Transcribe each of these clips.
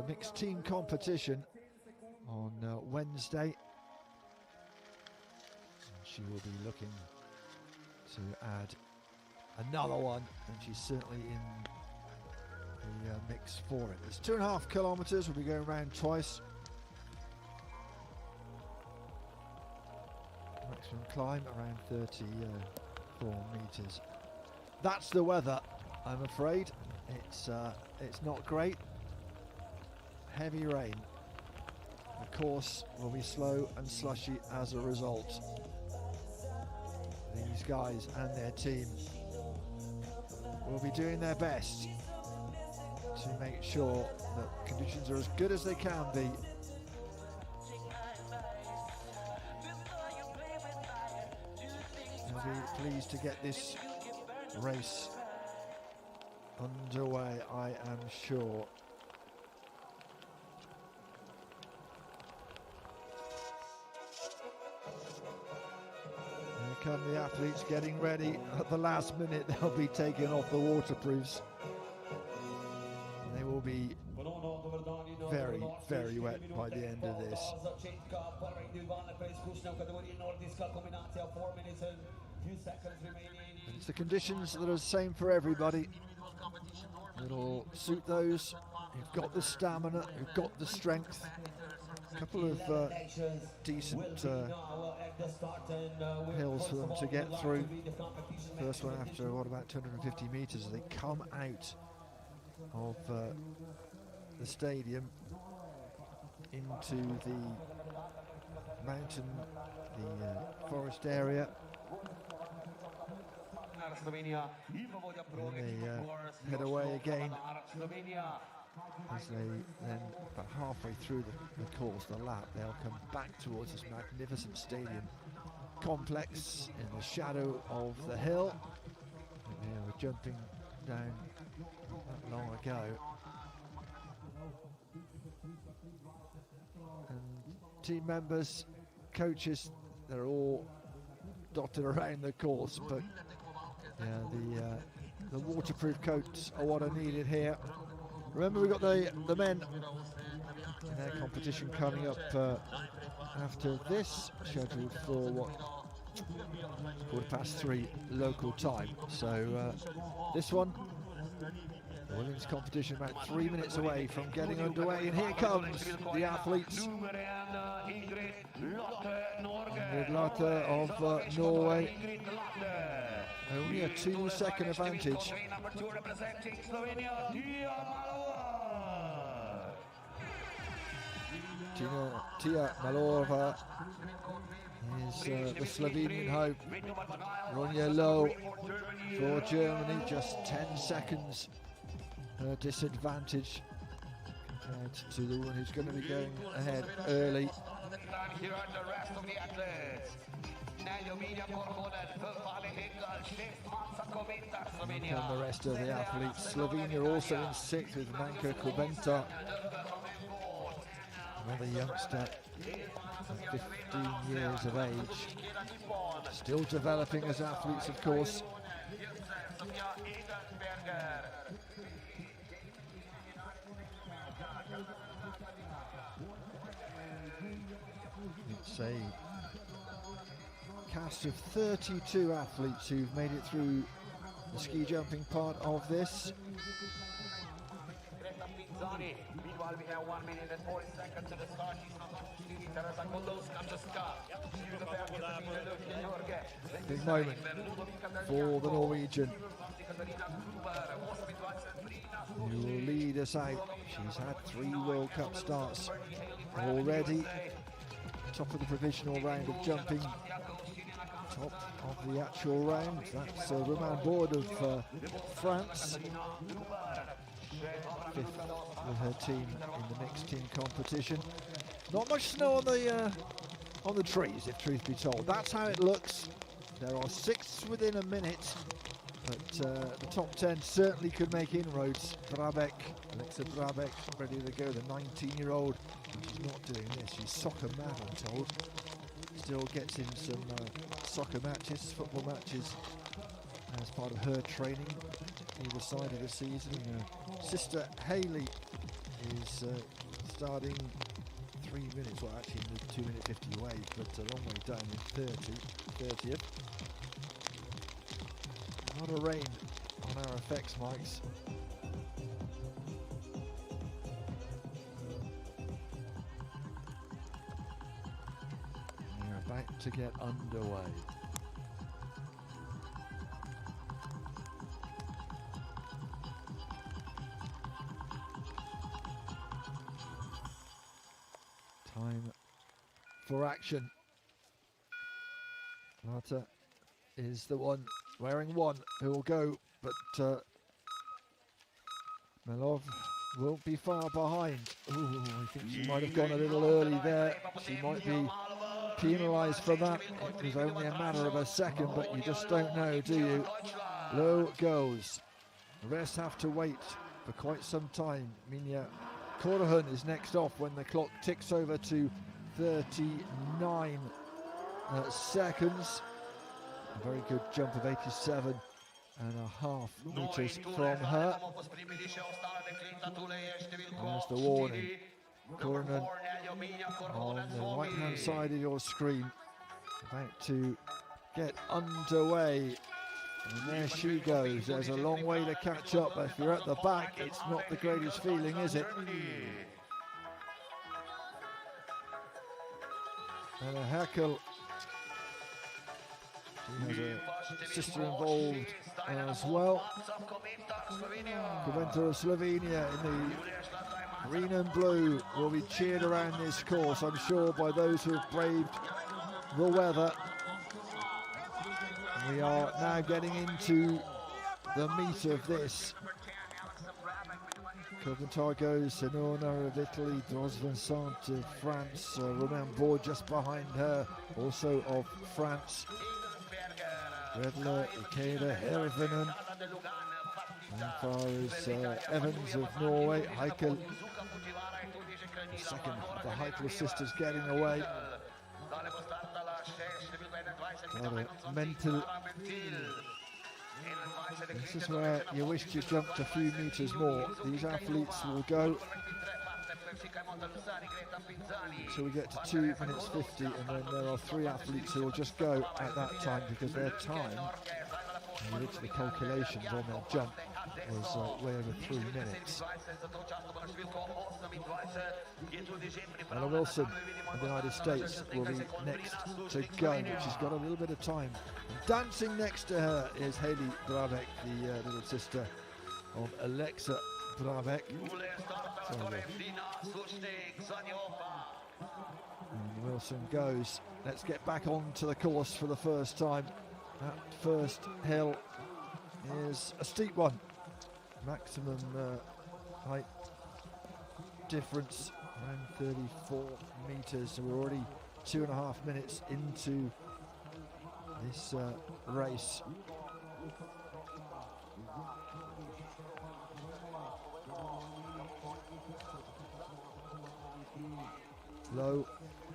mixed team competition on Wednesday. And she will be looking to add another one, and she's certainly in the mix for it. It's 2.5 kilometres. We'll be going around twice. Maximum climb around 34 metres. That's the weather, I'm afraid. It's not great. Heavy rain. The course will be slow and slushy as a result. These guys and their team will be doing their best to make sure that conditions are as good as they can be. I'll be pleased to get this race underway, I am sure. Here come the athletes getting ready. At the last minute they'll be taking off the waterproofs. They will be very, very wet by the end of this. And it's the conditions that are the same for everybody. It'll suit those who've got the stamina, who've got the strength. A couple of decent hills for them to get through. First one after, what, about 250 metres as they come out of the stadium into the mountain, the forest area. And they head away again as they then, about halfway through the course, the lap, they'll come back towards this magnificent stadium complex in the shadow of the hill. They were jumping down not long ago. And team members, coaches, they're all dotted around the course, but yeah, the waterproof coats are what are needed here. Remember, we've got the men in their competition coming up after this, scheduled for what, 3:15 local time. So this one, the women's competition, about 3 minutes away from getting underway, and here comes the athletes. Ingrid Lotte of Norway, only a 2-second advantage. Tia Malova is the Slovenian hope. Ronja Low for Germany, just 10 seconds disadvantage compared to the one who's going to be going ahead early. Here are the rest of the athletes. And the rest of the athletes. Slovenia also in 6th with Manka Kubenta, another youngster, 15 years of age, still developing as athletes, of course. It's a cast of 32 athletes who've made it through the ski jumping part of this. Meanwhile, we have 1 minute and 40 seconds to the start. Big moment for the Norwegian, who will lead us out. She's had 3 World Cup starts already. Top of the provisional round of jumping, top of the actual round. That's Romain Board of France. 5th with her team in the mixed team competition. Not much snow on the trees, if truth be told. That's how it looks. There are 6 within a minute, but the top 10 certainly could make inroads. Alexa Drabek, ready to go, the 19-year-old. She's not doing this, she's soccer mad, I'm told. Still gets in some soccer matches, football matches, as part of her training either side of the season. Sister Hayley is starting 3 minutes, well actually in the 2 minute 50 wave, but a long way down in 30th. A lot of rain on our effects mics. And we're about to get underway. Time for action. Planica is the one wearing one who will go, but Melov won't be far behind. Ooh, I think she might have gone a little early there. She might be penalised for that. It was only a matter of a second, but you just don't know, do you? Low goes. The rest have to wait for quite some time. Minja Korhonen is next off when the clock ticks over to 39 seconds. A very good jump of 87.5 meters from her. There's the warning. Korhonen on the right hand side of your screen, about to get underway. And there she goes. There's a long way to catch up. If you're at the back, it's not the greatest feeling, is it? And a heckle. She has a sister involved as well. Juventus of Slovenia in the green and blue will be cheered around this course, I'm sure, by those who have braved the weather. We are now getting into the meat of this. Copenhagen, Senona of Italy, Dros Vincent of France, Romain Bourg just behind her, also of France. Redler, Ikeda, Hervinen. As far as Evans of Norway, Heikel. The second of the Heikel sisters getting away. Got a mental. This is where you wished you jumped a few meters more. These athletes will go until we get to 2 minutes 50, and then there are 3 athletes who will just go at that time because their time, when you look at the calculations on their jump, was way over 3 minutes. Ella Wilson of the United States will be next to go, which has got a little bit of time. And dancing next to her is Haley Bravek, the little sister of Alexa Bravek. And Wilson goes. Let's get back onto the course for the first time. That first hill is a steep one. Maximum height difference around 34 meters. So we're already 2.5 minutes into this race. Low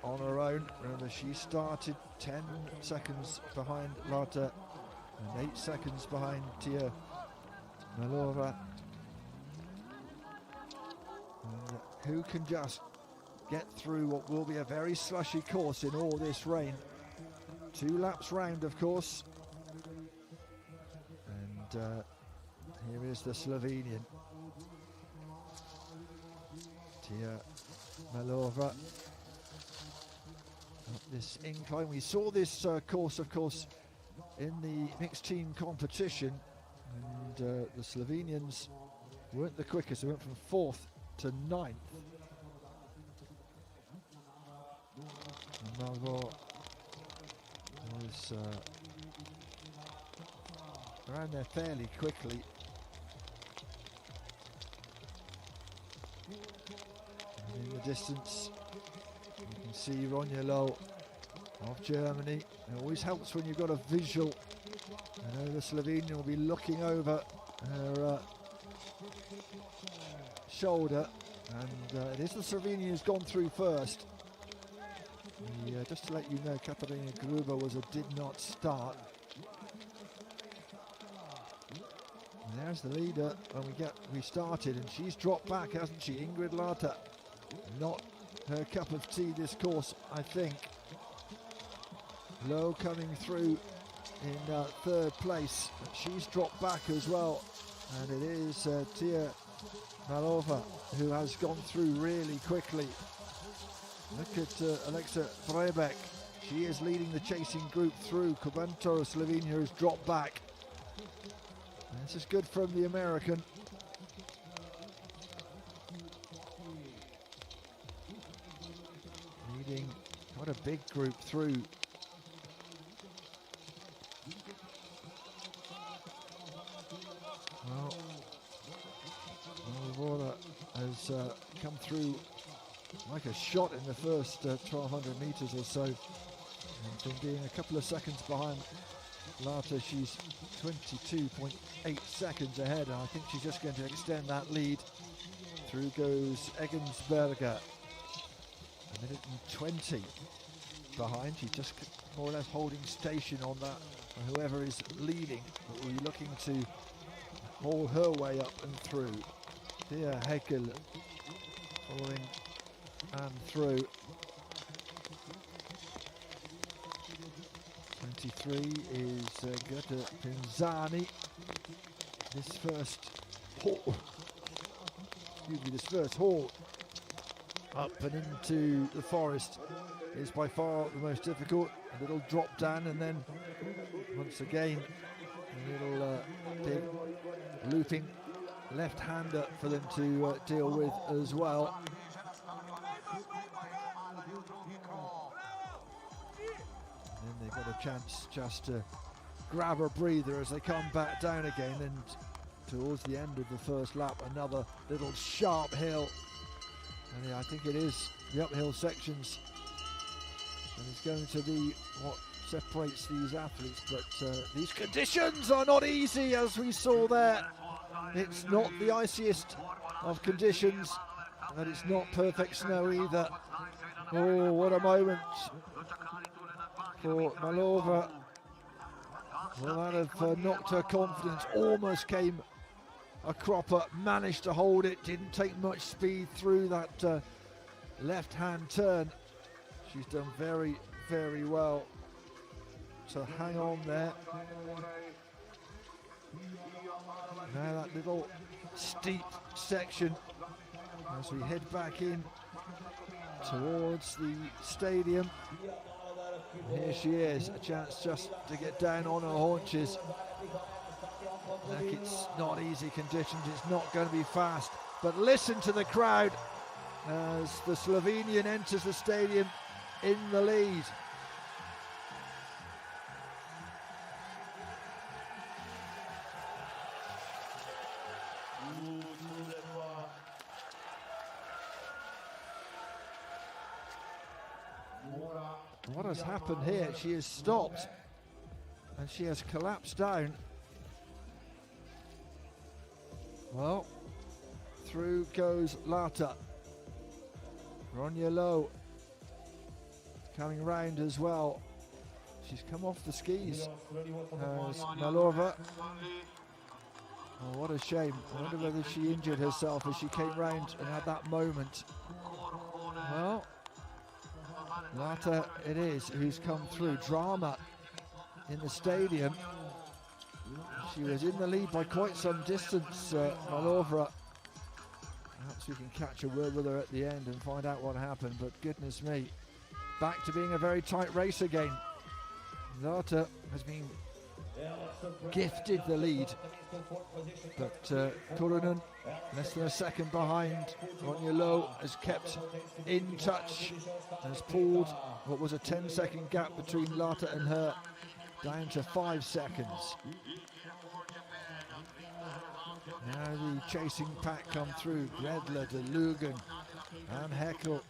on her own. Remember, she started 10 seconds behind Lata and 8 seconds behind Tia Malova. And who can just get through what will be a very slushy course in all this rain? 2 laps round, of course. And here is the Slovenian, Tia Malova. Up this incline. We saw this course, of course, in the mixed team competition, and the Slovenians weren't the quickest. They went from 4th to 9th. And Malvo was around there fairly quickly. And in the distance, you can see Ronja Low of Germany. It always helps when you've got a visual. I know the Slovenian will be looking over her shoulder, and it is the Slovenian who's gone through first. Just to let you know, Katarina Gruber was a did not start. And there's the leader when we started, and she's dropped back, hasn't she? Ingrid Larter. Not her cup of tea this course, I think. Low coming through in third place. She's dropped back as well, and it is Tia Malova who has gone through really quickly. Look at Alexa Brebeck. She is leading the chasing group through. Kubanto, Slovenia, has dropped back. And this is good from the American. Leading quite a big group through. Well, Malvora has come through like a shot in the first 1200 meters or so, and from being a couple of seconds behind Larter, she's 22.8 seconds ahead, and I think she's just going to extend that lead. Through goes Egensberger, a minute and 20 behind. She's just more or less holding station on that, and whoever is leading will be looking to haul her way up and through. Thea Heckel following and through. 23 is Goethe Pinzani. This first haul, this first haul up and into the forest is by far the most difficult. A little drop down, and then once again a little big looping left-hander for them to deal with as well. And then they've got a chance just to grab a breather as they come back down again, and towards the end of the first lap another little sharp hill, and I think it is the uphill sections and it's going to be what separates these athletes, but these conditions are not easy, as we saw there. It's not the iciest of conditions, and it's not perfect snow either. Oh, what a moment for Malova. Well, that have knocked her confidence. Almost came a cropper, managed to hold it, didn't take much speed through that left-hand turn. She's done very, very well to hang on there. Now that little steep section as we head back in towards the stadium. And here she is, a chance just to get down on her haunches. Like, it's not easy conditions, it's not going to be fast, but listen to the crowd as the Slovenian enters the stadium in the lead. What has happened here? She has stopped and she has collapsed down. Well, through goes Lata. Ronja Low coming round as well. She's come off the skis as Malova. Oh, what a shame. I wonder whether she injured herself as she came round and had that moment. Well, Lata it is who's come through. Drama in the stadium. She was in the lead by quite some distance, Malova. Perhaps we can catch a word with her at the end and find out what happened, but goodness me, back to being a very tight race again. Lata has been gifted the lead, but Turunen, less than a second behind. Ronja Low has kept in touch, has pulled what was a 10-second gap between Lata and her down to 5 seconds. Now the chasing pack come through. Gredler, De Lugan and Heckel,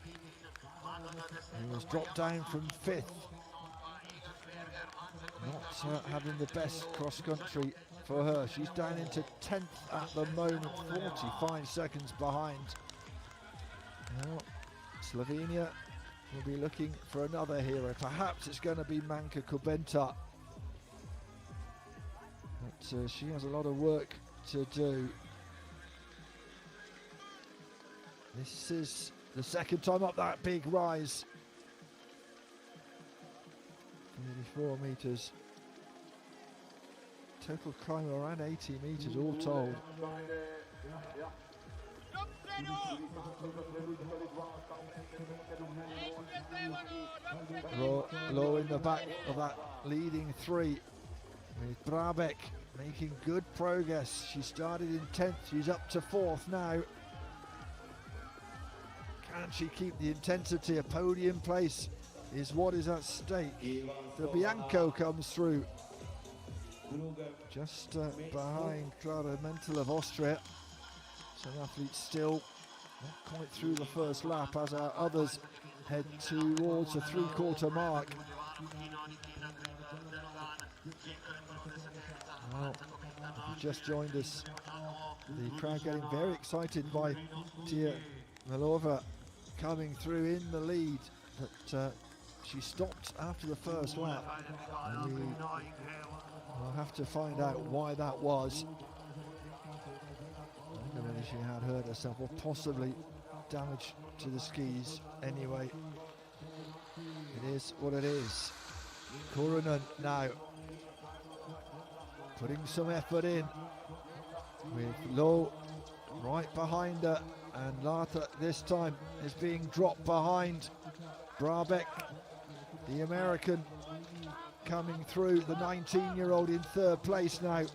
who was dropped down from 5th. Not having the best cross-country for her. She's down into 10th at the moment, 45 seconds behind. Now, Slovenia will be looking for another hero. Perhaps it's going to be Manka Kubenta. But she has a lot of work to do. This is the second time up that big rise. Nearly 4 meters. Total climb around 80 meters all told. Low in the back of that leading three, with Brabeck making good progress. She started in 10th, she's up to 4th now. Can she keep the intensity? A podium place is what is at stake. The Bianco comes through, just behind Clara Mentel of Austria. Some athletes still not quite through the first lap as our others head towards the 3/4 mark. Well, if you just joined us, the crowd getting very excited by Tia Melova coming through in the lead, but she stopped after the first lap. And we'll have to find out why that was. I don't know whether she had hurt herself or possibly damage to the skis. Anyway, it is what it is. Kurunen now putting some effort in, with Low right behind her, and Lata this time is being dropped behind. Brabeck, the American, coming through, the 19-year-old in 3rd place now.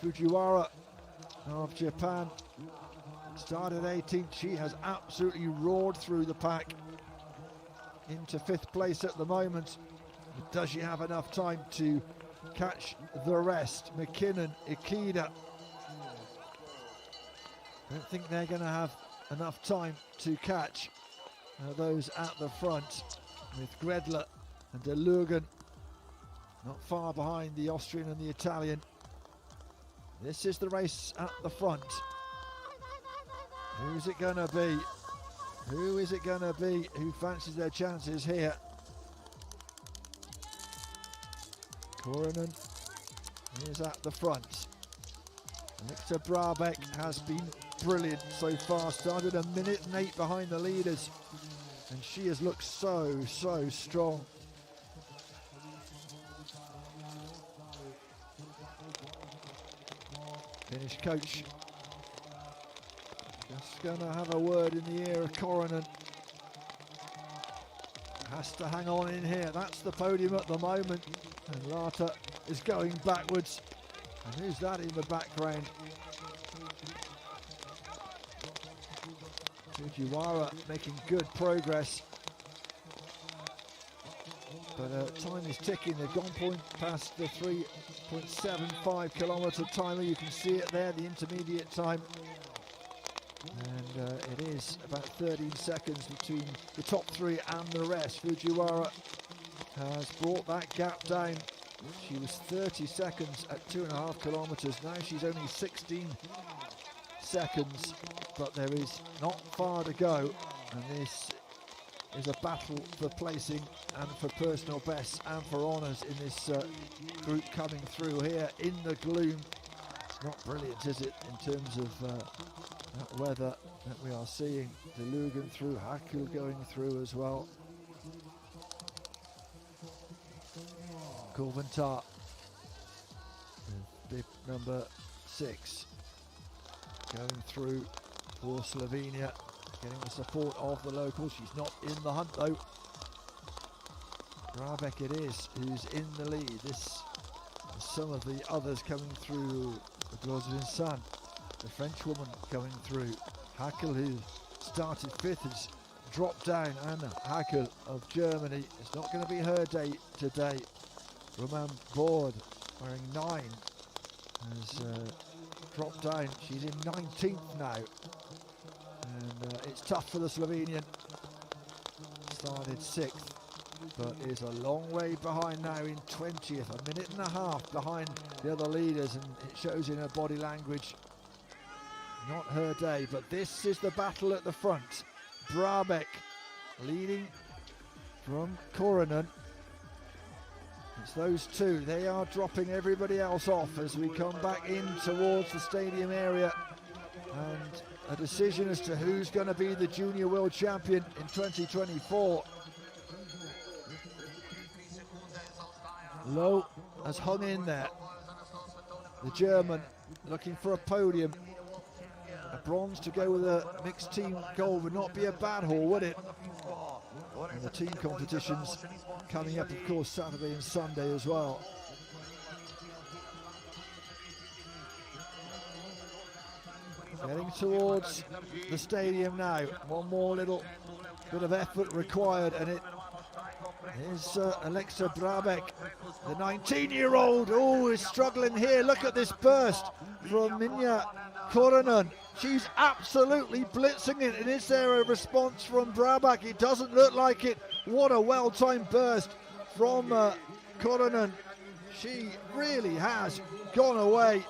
Fujiwara of Japan started 18th. She has absolutely roared through the pack into 5th place at the moment. But does she have enough time to catch the rest? McKinnon, Ikeda, don't think they're going to have enough time to catch those at the front, with Gredler and De Lugan not far behind the Austrian and the Italian. This is the race at the front. Who's it going to be? Who is it going to be who fancies their chances here? Kurunen is at the front. Victor Brabeck has been brilliant so far. Started 1 minute and 8 behind the leaders, and she has looked so strong. Finnish coach just going to have a word in the ear of Kurunen. Has to hang on in here. That's the podium at the moment, and Lata is going backwards. And who's that in the background? Fujiwara making good progress, but time is ticking. They've gone past the 3.75 kilometre timer. You can see it there, the intermediate time, and it is about 13 seconds between the top 3 and the rest. Fujiwara has brought that gap down. She was 30 seconds at 2.5 kilometres. Now she's only 16 seconds, but there is not far to go, and this is a battle for placing and for personal bests and for honours in this group coming through here in the gloom. It's not brilliant, is it, in terms of that weather that we are seeing. De Lugan through, Haku going through as well. Korventar, bib number 6, going through for Slovenia, getting the support of the locals. She's not in the hunt though. Brabeck it is who's in the lead. This is some of the others coming through. The Gundersen, the French woman coming through. Hakel, who started 5th, has dropped down. Anna Hakel of Germany. It's not going to be her day today. Roman Board, wearing 9, has dropped down. She's in 19th now, and it's tough for the Slovenian. Started 6th, but is a long way behind now in 20th, 1.5 minutes behind the other leaders, and it shows in her body language. Not her day, but this is the battle at the front. Brabeck leading from Kurunen. It's those two. They are dropping everybody else off as we come back in towards the stadium area. And a decision as to who's going to be the junior world champion in 2024. Lowe has hung in there. The German looking for a podium. A bronze to go with a mixed team gold would not be a bad haul, would it? And the team competitions coming up, of course, Saturday and Sunday as well. Heading towards the stadium now. One more little bit of effort required, and it is Alexa Brabeck, the 19-year-old. Oh, is struggling here. Look at this burst from Minja Koronen. She's absolutely blitzing it, and is there a response from Brabeck? It doesn't look like it. What a well-timed burst from Koronen. She really has gone away.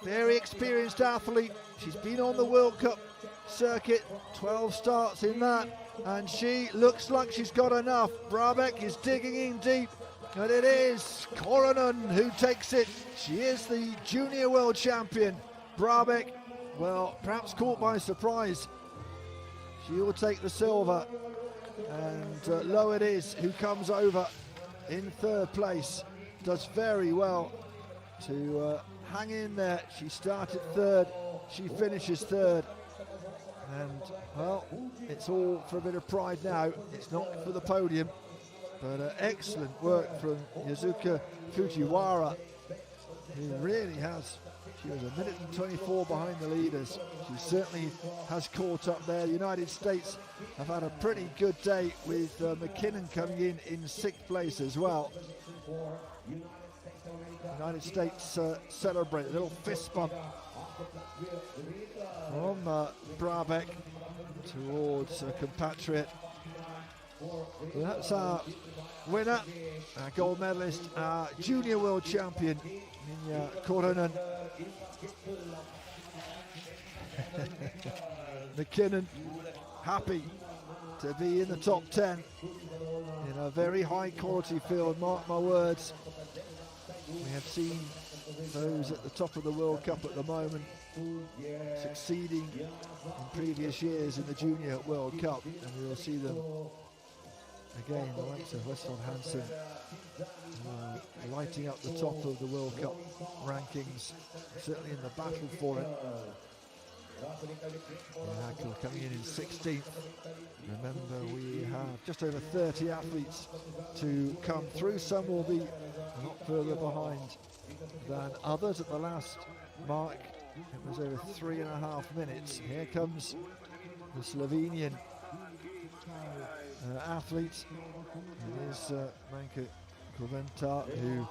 Very experienced athlete. She's been on the World Cup circuit, 12 starts in that, and she looks like she's got enough. Brabeck is digging in deep, and it is Koronen who takes it. She is the junior world champion. Brabeck, well, perhaps caught by surprise. She will take the silver, and Lowe it is who comes over in third place. Does very well to hang in there. She started third, she finishes third, and well, it's all for a bit of pride now. It's not for the podium, but excellent work from Yasuka Fujiwara, who really has. She was 1 minute and 24 behind the leaders. She certainly has caught up there. The United States have had a pretty good day, with McKinnon coming in sixth place as well. United States celebrate a little fist bump from Brabeck towards a compatriot. And that's our winner, our gold medalist, our junior world champion, Minja Koronen. McKinnon happy to be in the top 10 in a very high quality field, mark my words. We have seen those at the top of the World Cup at the moment succeeding in previous years in the Junior World Cup, and we will see them again, the likes of Westphal Hansen lighting up the top of the World Cup rankings, certainly in the battle for it. Hackle coming in 16th. Remember, we have just over 30 athletes to come through. Some will be a lot further behind than others. At the last mark, it was over 3.5 minutes. Here comes the Slovenian athlete. It is Manka Koventa, who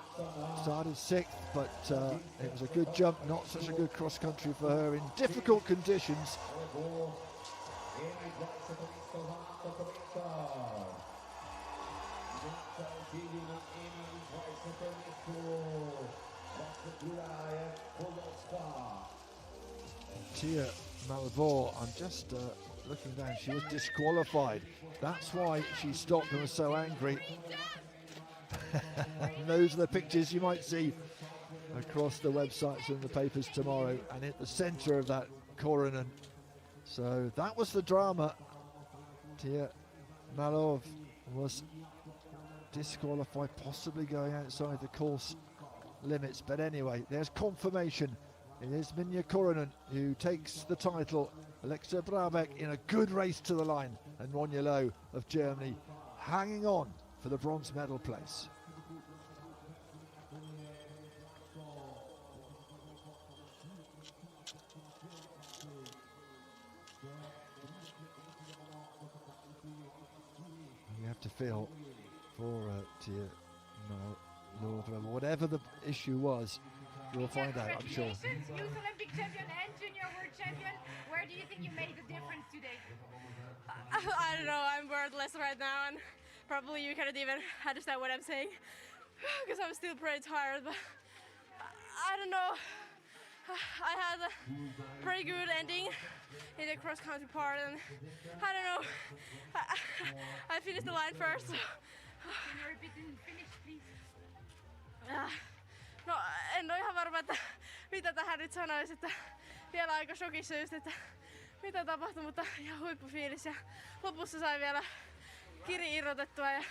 started 6th, but it was a good jump, not such a good cross country for her in difficult conditions. Tia Malivor, I'm just looking down, she was disqualified. That's why she stopped and was so angry. Those are the pictures you might see across the websites and the papers tomorrow, and at the centre of that, Koronen. So that was the drama. Tia Malov was disqualified, possibly going outside the course limits, but anyway, there's confirmation. It is Minja Koronen who takes the title. Alexa Brabeck in a good race to the line, and Ronja Lowe of Germany hanging on for the bronze medal place. You have to feel for Tia Malova, whatever the issue was. We'll find out, I'm sure. Youth Olympic champion and junior world champion. Where do you think you made the difference today? I don't know, I'm wordless right now, and probably you cannot even understand what I'm saying because I'm still pretty tired, but I don't know. I had a pretty good ending in the cross-country part, and I don't know, I finished the line first, so Can you repeat in Finnish, please? No, en ole ihan varma, että mitä tähän nyt sanoisi, että vielä aika shokissa just, että mitä tapahtui, mutta ihan huippufiilis ja lopussa sai vielä kiri irrotettua ja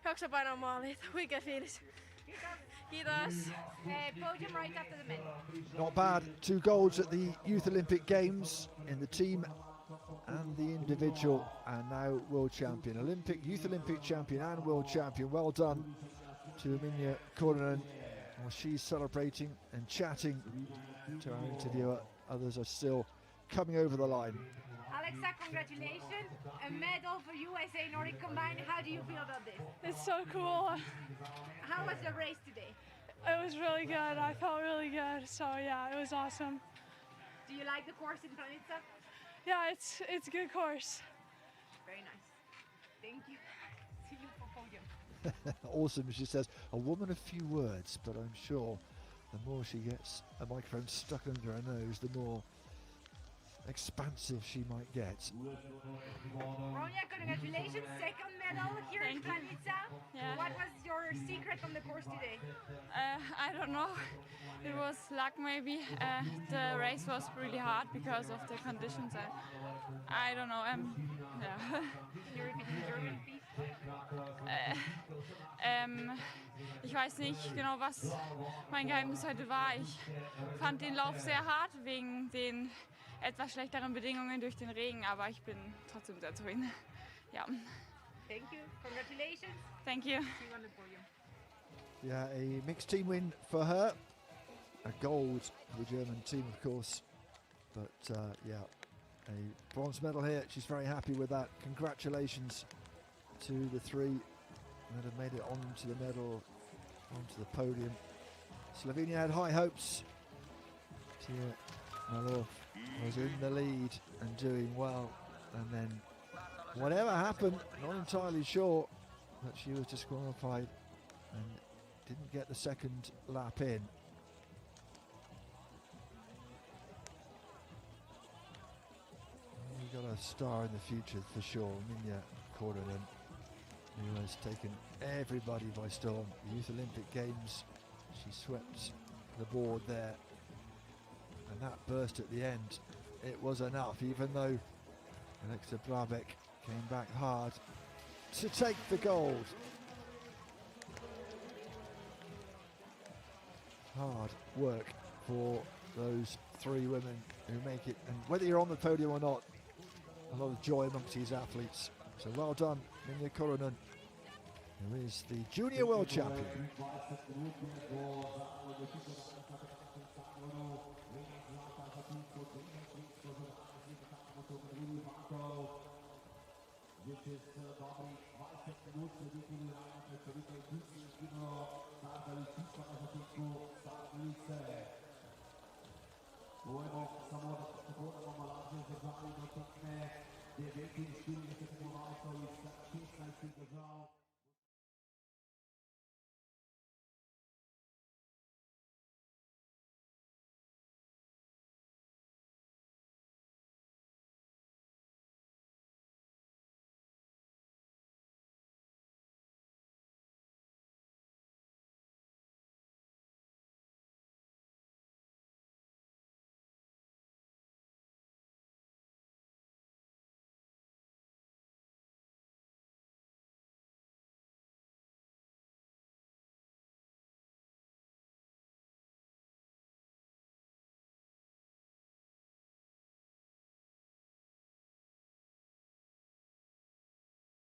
jakso painaa maaliin. Huikea fiilis. Kiitos. Podium right after the men. Not bad. 2 golds at the Youth Olympic Games in the team and the individual, and now world champion, Youth Olympic champion and world champion. Well done to Minja Korhonen. Well, she's celebrating and chatting to our interviewer. Others are still coming over the line. Alexa, congratulations. A medal for USA Nordic Combined. How do you feel about this? It's so cool. How was the race today? It was really good. I felt really good. So yeah, it was awesome. Do you like the course in Planica? Yeah, it's a good course. Very nice. Thank you. See you for podium. Awesome, she says. A woman of few words, but I'm sure the more she gets a microphone stuck under her nose, the more expansive she might get. Ronja, congratulations. Second medal here in Thank you. Planica. Yeah. What was your secret on the course today? I don't know. It was luck maybe. The race was really hard because of the conditions. I don't know. Yeah. Can you repeat in German, please? Ich weiß nicht genau, was mein Geheimnis heute war. Ich fand den Lauf sehr hart wegen den etwas schlechteren Bedingungen durch den Regen, aber ich bin trotzdem sehr zufrieden. Ja. Thank you. Congratulations. Thank you. See you on the podium. Yeah, a mixed team win for her. A gold for the German team, of course. But yeah, a bronze medal here. She's very happy with that. Congratulations to the 3 that have made it onto the medal, onto the podium. Slovenia had high hopes. Tia Malov was in the lead and doing well, and then whatever happened, not entirely sure, but she was disqualified and didn't get the second lap in. We got a star in the future for sure, Minja Korhonen, who has taken everybody by storm. The Youth Olympic Games, she swept the board there, and that burst at the end, it was enough, even though Alexa Brabek came back hard to take the gold. Hard work for those 3 women who make it, and whether you're on the podium or not, a lot of joy amongst these athletes. So well done, Minja Korhonen, who is the junior world champion.